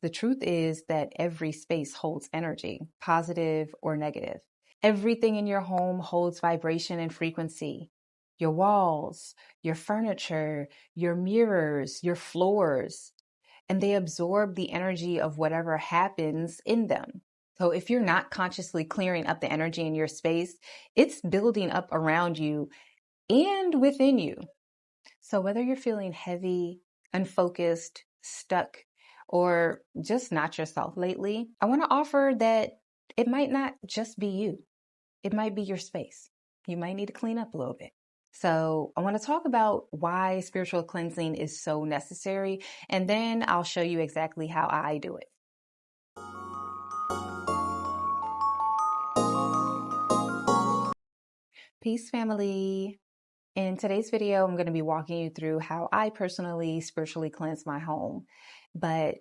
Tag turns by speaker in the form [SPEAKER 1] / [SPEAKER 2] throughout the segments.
[SPEAKER 1] The truth is that every space holds energy, positive or negative. Everything in your home holds vibration and frequency. Your walls, your furniture, your mirrors, your floors, and they absorb the energy of whatever happens in them. So if you're not consciously clearing up the energy in your space, it's building up around you and within you. So whether you're feeling heavy, unfocused, stuck, or just not yourself lately, I want to offer that it might not just be you. It might be your space. You might need to clean up a little bit. So I want to talk about why spiritual cleansing is so necessary, and then I'll show you exactly how I do it. Peace, family. In today's video, I'm going to be walking you through how I personally spiritually cleanse my home, but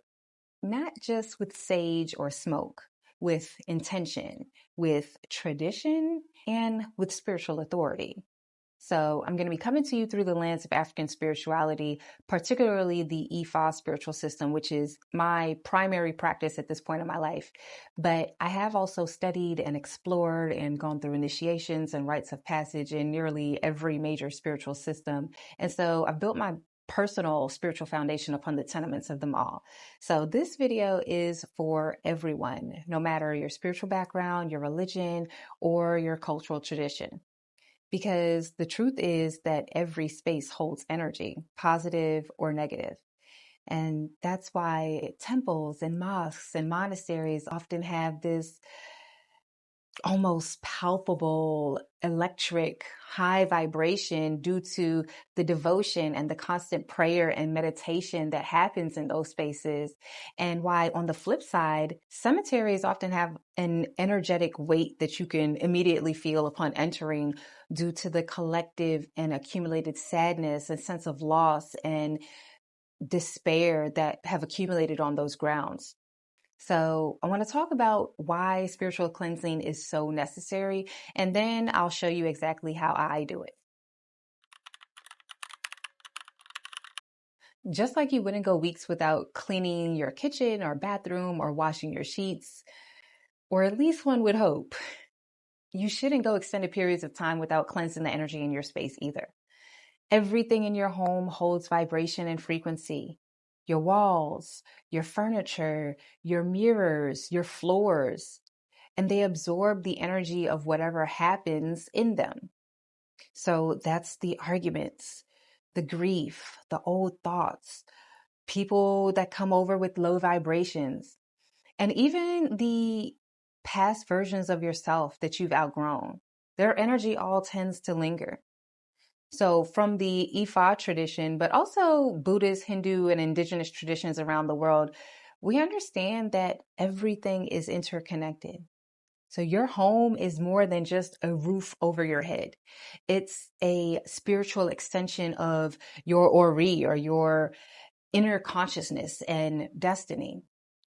[SPEAKER 1] not just with sage or smoke, with intention, with tradition, and with spiritual authority. So I'm going to be coming to you through the lens of African spirituality, particularly the Ifa spiritual system, which is my primary practice at this point in my life. But I have also studied and explored and gone through initiations and rites of passage in nearly every major spiritual system. And so I've built my personal spiritual foundation upon the tenements of them all. So this video is for everyone, no matter your spiritual background, your religion, or your cultural tradition. Because the truth is that every space holds energy, positive or negative. And that's why temples and mosques and monasteries often have this almost palpable electric high vibration due to the devotion and the constant prayer and meditation that happens in those spaces. And why on the flip side, cemeteries often have an energetic weight that you can immediately feel upon entering due to the collective and accumulated sadness and sense of loss and despair that have accumulated on those grounds. So I want to talk about why spiritual cleansing is so necessary, and then I'll show you exactly how I do it. Just like you wouldn't go weeks without cleaning your kitchen or bathroom or washing your sheets, or at least one would hope, you shouldn't go extended periods of time without cleansing the energy in your space either. Everything in your home holds vibration and frequency. Your walls, your furniture, your mirrors, your floors, and they absorb the energy of whatever happens in them. So that's the arguments, the grief, the old thoughts, people that come over with low vibrations, and even the past versions of yourself that you've outgrown. Their energy all tends to linger. So from the Ifa tradition, but also Buddhist, Hindu, and indigenous traditions around the world, we understand that everything is interconnected. So your home is more than just a roof over your head. It's a spiritual extension of your ori or your inner consciousness and destiny.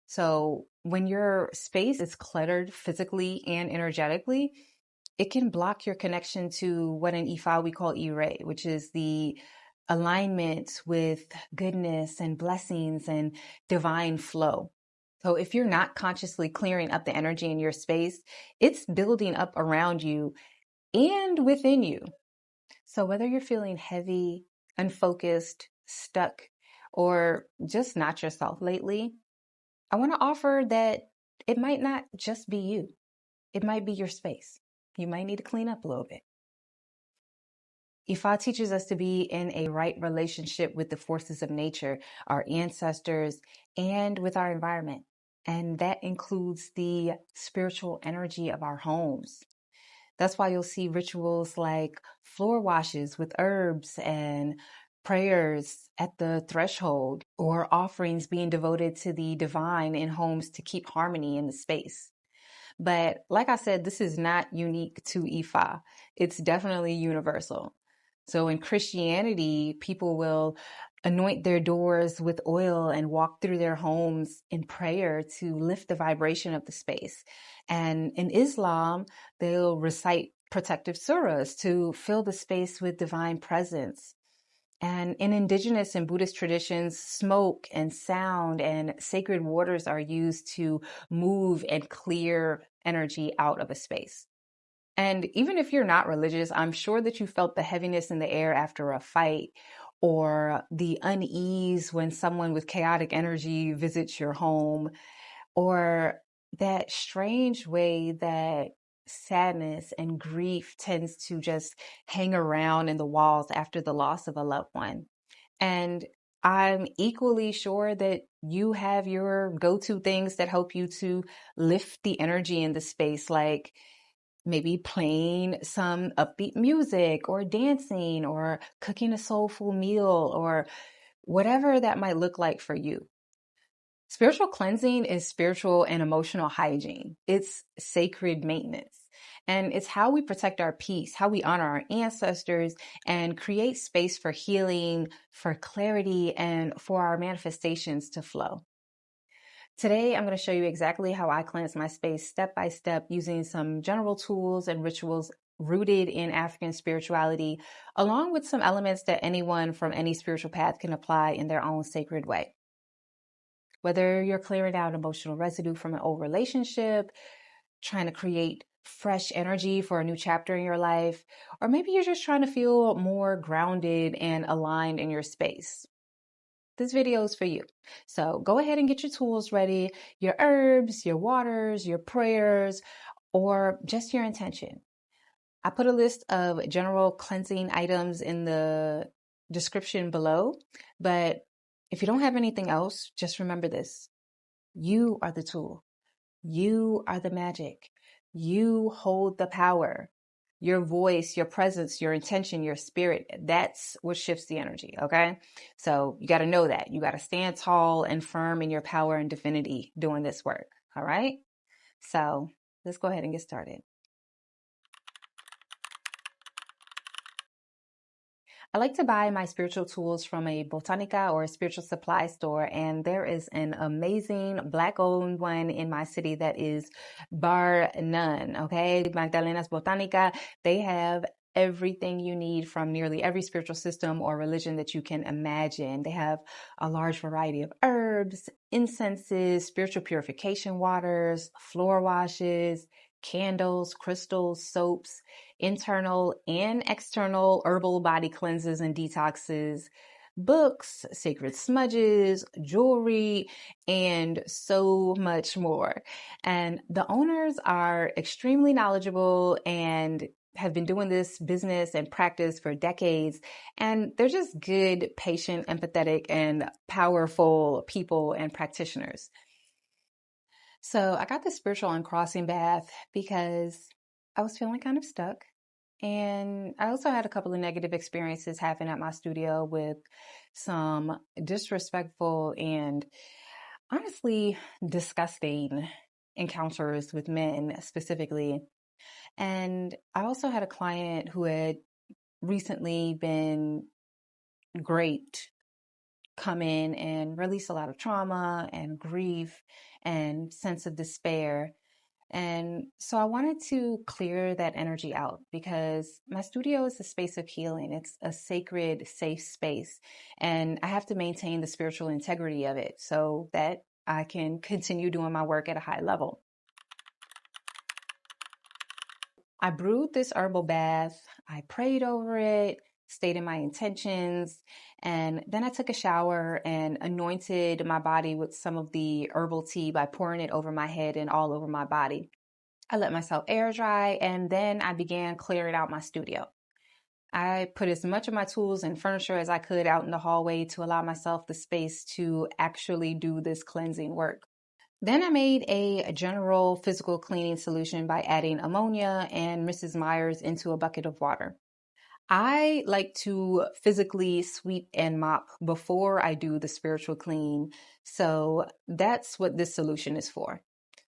[SPEAKER 1] So when your space is cluttered physically and energetically, it can block your connection to what in Ifa we call ire, which is the alignment with goodness and blessings and divine flow. So if you're not consciously clearing up the energy in your space, it's building up around you and within you. So whether you're feeling heavy, unfocused, stuck, or just not yourself lately, I want to offer that it might not just be you. It might be your space. You might need to clean up a little bit. Ifa teaches us to be in a right relationship with the forces of nature, our ancestors, and with our environment. And that includes the spiritual energy of our homes. That's why you'll see rituals like floor washes with herbs and prayers at the threshold, or offerings being devoted to the divine in homes to keep harmony in the space. But like I said, this is not unique to Ifa. It's definitely universal. So in Christianity, people will anoint their doors with oil and walk through their homes in prayer to lift the vibration of the space. And in Islam, they'll recite protective surahs to fill the space with divine presence. And in indigenous and Buddhist traditions, smoke and sound and sacred waters are used to move and clear energy out of a space. And even if you're not religious, I'm sure that you felt the heaviness in the air after a fight or the unease when someone with chaotic energy visits your home, or that strange way that sadness and grief tends to just hang around in the walls after the loss of a loved one. And I'm equally sure that you have your go-to things that help you to lift the energy in the space, like maybe playing some upbeat music or dancing or cooking a soulful meal or whatever that might look like for you. Spiritual cleansing is spiritual and emotional hygiene. It's sacred maintenance. And it's how we protect our peace, how we honor our ancestors, and create space for healing, for clarity, and for our manifestations to flow. Today, I'm going to show you exactly how I cleanse my space step by step using some general tools and rituals rooted in African spirituality, along with some elements that anyone from any spiritual path can apply in their own sacred way. Whether you're clearing out emotional residue from an old relationship, trying to create fresh energy for a new chapter in your life, or maybe you're just trying to feel more grounded and aligned in your space, this video is for you. So go ahead and get your tools ready, your herbs, your waters, your prayers, or just your intention. I put a list of general cleansing items in the description below, but if you don't have anything else, just remember this. You are the tool. You are the magic. You hold the power. Your voice, your presence, your intention, your spirit, that's what shifts the energy, okay? So you got to know that. You got to stand tall and firm in your power and divinity doing this work, all right? So let's go ahead and get started. I like to buy my spiritual tools from a botanica or a spiritual supply store, and there is an amazing Black-owned one in my city that is bar none, okay? Magdalena's Botanica, they have everything you need from nearly every spiritual system or religion that you can imagine. They have a large variety of herbs, incenses, spiritual purification waters, floor washes, candles, crystals, soaps, internal and external herbal body cleanses and detoxes, books, sacred smudges, jewelry, and so much more. And the owners are extremely knowledgeable and have been doing this business and practice for decades. And they're just good, patient, empathetic, and powerful people and practitioners. So I got the spiritual uncrossing bath because I was feeling kind of stuck. And I also had a couple of negative experiences happen at my studio with some disrespectful and honestly disgusting encounters with men specifically. And I also had a client who had recently been great come in and release a lot of trauma and grief and sense of despair. And so I wanted to clear that energy out because my studio is a space of healing. It's a sacred, safe space. And I have to maintain the spiritual integrity of it so that I can continue doing my work at a high level. I brewed this herbal bath. I prayed over it, stated my intentions, and then I took a shower and anointed my body with some of the herbal tea by pouring it over my head and all over my body. I let myself air dry, and then I began clearing out my studio. I put as much of my tools and furniture as I could out in the hallway to allow myself the space to actually do this cleansing work. Then I made a general physical cleaning solution by adding ammonia and Mrs. Myers into a bucket of water. I like to physically sweep and mop before I do the spiritual clean, so that's what this solution is for.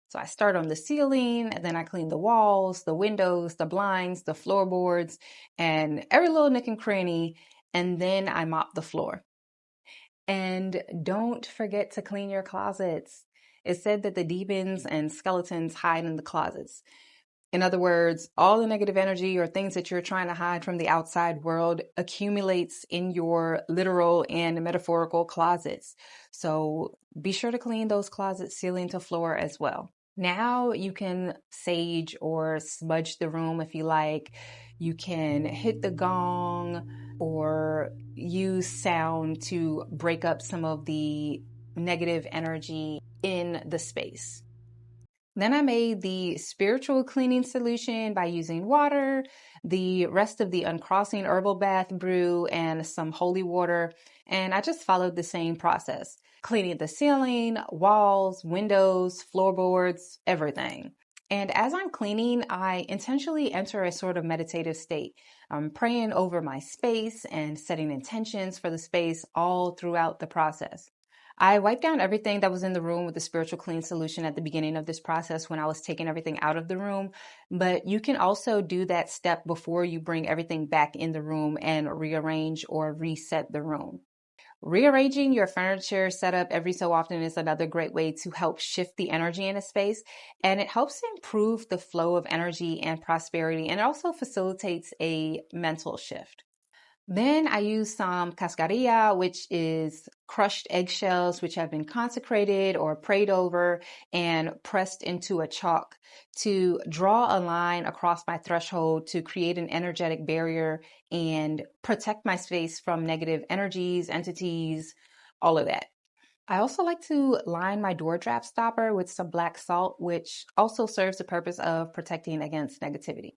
[SPEAKER 1] So I start on the ceiling, and then I clean the walls, the windows, the blinds, the floorboards, and every little nook and cranny, and then I mop the floor. And don't forget to clean your closets. It's said that the demons and skeletons hide in the closets. In other words, all the negative energy or things that you're trying to hide from the outside world accumulates in your literal and metaphorical closets. So be sure to clean those closets ceiling to floor as well. Now you can sage or smudge the room if you like. You can hit the gong or use sound to break up some of the negative energy in the space. Then I made the spiritual cleaning solution by using water, the rest of the uncrossing herbal bath brew, and some holy water. And I just followed the same process, cleaning the ceiling, walls, windows, floorboards, everything. And as I'm cleaning, I intentionally enter a sort of meditative state. I'm praying over my space and setting intentions for the space all throughout the process. I wiped down everything that was in the room with the spiritual clean solution at the beginning of this process when I was taking everything out of the room. But you can also do that step before you bring everything back in the room and rearrange or reset the room. Rearranging your furniture setup every so often is another great way to help shift the energy in a space, and it helps improve the flow of energy and prosperity, and it also facilitates a mental shift. Then I use some cascarilla, which is crushed eggshells, which have been consecrated or prayed over and pressed into a chalk to draw a line across my threshold to create an energetic barrier and protect my space from negative energies, entities, all of that. I also like to line my door draft stopper with some black salt, which also serves the purpose of protecting against negativity.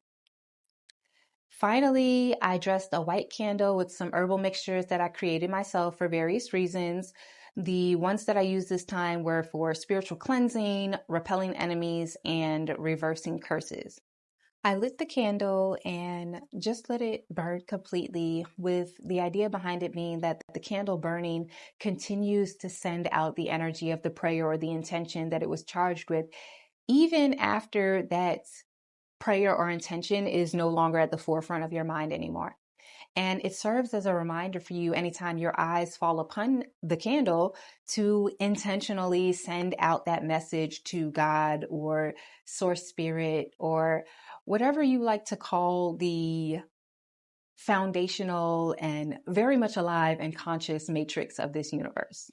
[SPEAKER 1] Finally, I dressed a white candle with some herbal mixtures that I created myself for various reasons. The ones that I used this time were for spiritual cleansing, repelling enemies, and reversing curses. I lit the candle and just let it burn completely, with the idea behind it being that the candle burning continues to send out the energy of the prayer or the intention that it was charged with, even after that prayer or intention is no longer at the forefront of your mind anymore. And it serves as a reminder for you anytime your eyes fall upon the candle to intentionally send out that message to God or source spirit or whatever you like to call the foundational and very much alive and conscious matrix of this universe.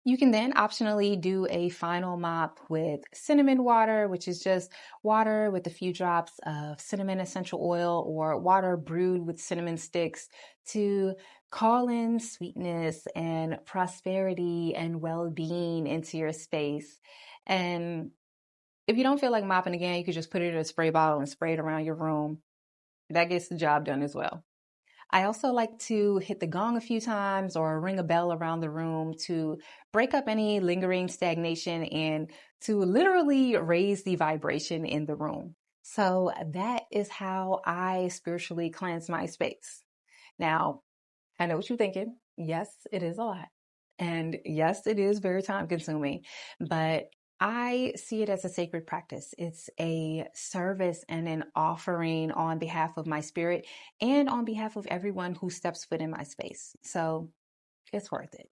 [SPEAKER 1] You can then optionally do a final mop with cinnamon water, which is just water with a few drops of cinnamon essential oil or water brewed with cinnamon sticks to call in sweetness and prosperity and well-being into your space. And if you don't feel like mopping again, you could just put it in a spray bottle and spray it around your room. That gets the job done as well. I also like to hit the gong a few times or ring a bell around the room to break up any lingering stagnation and to literally raise the vibration in the room. So that is how I spiritually cleanse my space. Now, I know what you're thinking. Yes, it is a lot. And yes, it is very time consuming, but I see it as a sacred practice. It's a service and an offering on behalf of my spirit and on behalf of everyone who steps foot in my space. So it's worth it.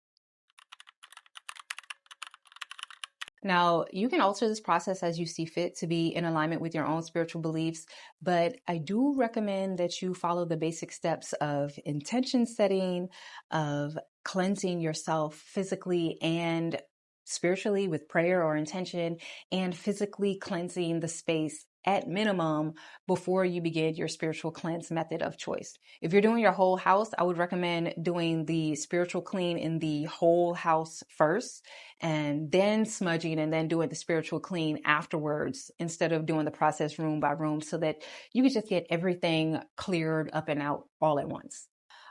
[SPEAKER 1] Now, you can alter this process as you see fit to be in alignment with your own spiritual beliefs, but I do recommend that you follow the basic steps of intention setting, of cleansing yourself physically and spiritually with prayer or intention, and physically cleansing the space at minimum before you begin your spiritual cleanse method of choice. If you're doing your whole house, I would recommend doing the spiritual clean in the whole house first and then smudging and then doing the spiritual clean afterwards instead of doing the process room by room so that you can just get everything cleared up and out all at once.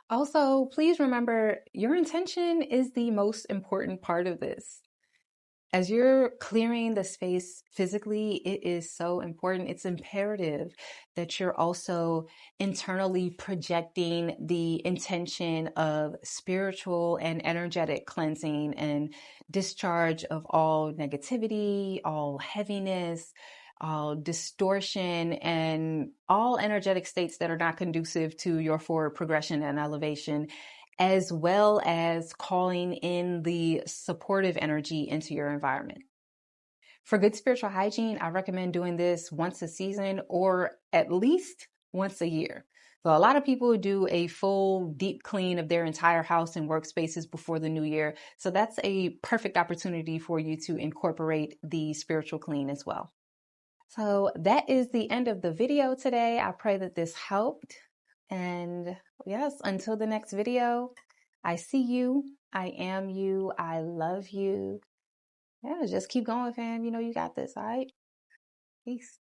[SPEAKER 1] Also, please remember your intention is the most important part of this. As you're clearing the space physically, it is so important. It's imperative that you're also internally projecting the intention of spiritual and energetic cleansing and discharge of all negativity, all heaviness, all distortion, and all energetic states that are not conducive to your forward progression and elevation, as well as calling in the supportive energy into your environment. For good spiritual hygiene, I recommend doing this once a season or at least once a year. So a lot of people do a full deep clean of their entire house and workspaces before the new year. So that's a perfect opportunity for you to incorporate the spiritual clean as well. So that is the end of the video today. I pray that this helped. And yes, until the next video, I see you, I am you, I love you. Yeah, just keep going, fam. You know you got this, all right? Peace.